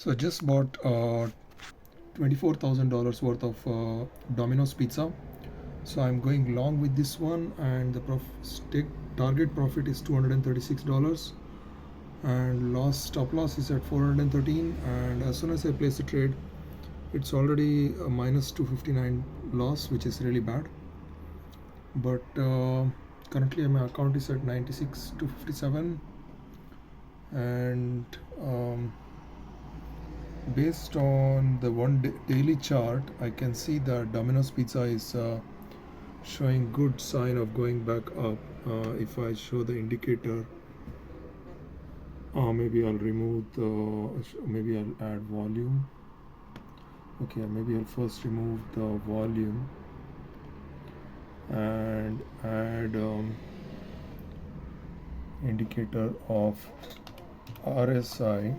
So I just bought $24,000 worth of Domino's Pizza. So I'm going long with this one, and the target profit is $236, and stop loss is at 413. And as soon as I place the trade, it's already a minus 259 loss, which is really bad. But currently my account is at 96 to 57, and based on the daily chart, I can see that Domino's Pizza is showing good sign of going back up. If I show the indicator, maybe I'll remove maybe I'll add volume. Okay, maybe I'll first remove the volume and add indicator of RSI,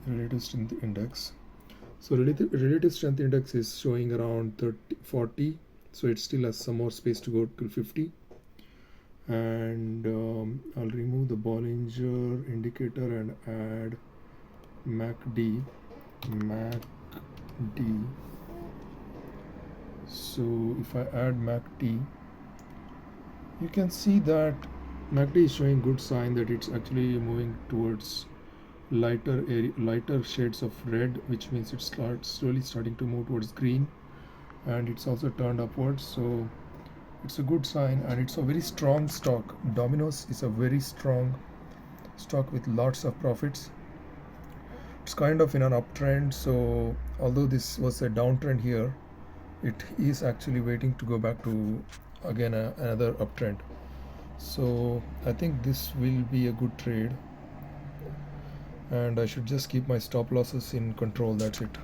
relative strength index. So relative strength index is showing around 40, so it still has some more space to go to 50. And I'll remove the Bollinger indicator and add MACD. So if I add MACD, you can see that MACD is showing good sign that it's actually moving towards lighter shades of red, which means it's slowly starting to move towards green, and it's also turned upwards. So it's a good sign, and it's a very strong stock. Domino's is a very strong stock with lots of profits. It's kind of in an uptrend, so although this was a downtrend here, it is actually waiting to go back to again another uptrend. So I think this will be a good trade, and I should just keep my stop losses in control. That's it.